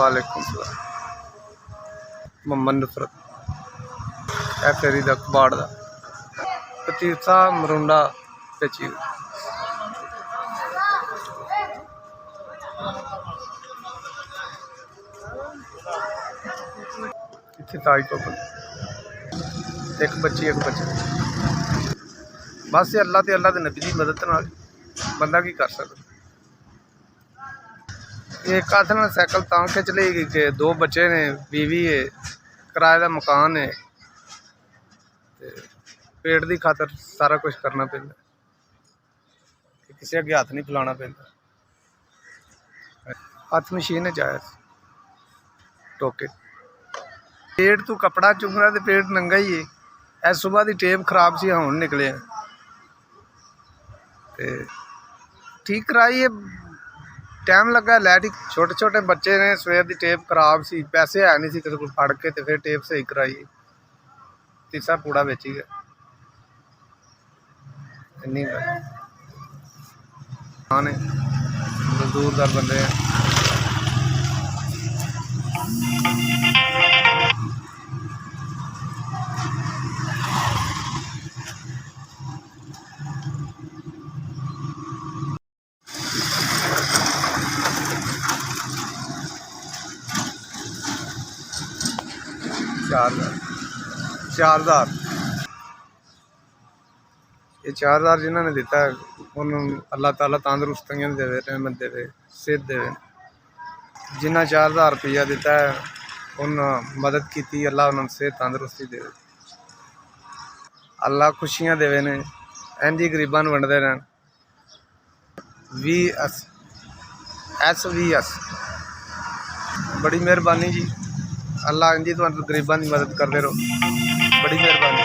वालेकुम सलाम। मोहम्मद नुसरत ए फेरी दा कबाड़ दा पतीसा मरुंडा पेची इत्थे ताज तो एक बच्ची बस अल्लाह ते अल्लाह दे नबी दी मदद नाल बंदा की कर सकदा। एक हाथ नाल साइकिल तां खिच ली कि दो बच्चे ने, बीवी है, किराए का मकान है, पेट की खातर सारा कुछ करना पैंदा, किसी अगे हथ नहीं फैलाना पैंदा। हथ मशीन जायज टोके पेट तू कपड़ा चुगना तो पेट नंगा ही है। ऐ सुबह की टेप खराब सी, हुण निकले ठीक कराई है, टाइम लगा लैट ही। छोटे छोटे बच्चे ने, सवेर की टेप खराब सी, पैसे है नहीं सी किसी को फड़ के तो फिर टेप सही कराई, तीसरा कूड़ा बेच ही गया। इन्नी हाँ ने मजदूरदार बंदे हैं। चार हज़ार ये 4,000 जिन्होंने दिता है उन्होंने अल्लाह ताला तंदुरुस्तियां देवे, रहमत देवे, सेहत देवे। जिन्हें 4,000 रुपया दिता है उन्होंने मदद की, अल्लाह उन्होंने सेहत तंदुरुस्ती देवे, अल्लाह खुशियां देवे ने, इंज ही गरीबां नूं वंडदे रहन। SVS बड़ी मेहरबानी जी, अल्लाह इंज ही तुहानूं गरीबां दी मदद करदे रहो, बड़ी मेहरबानी।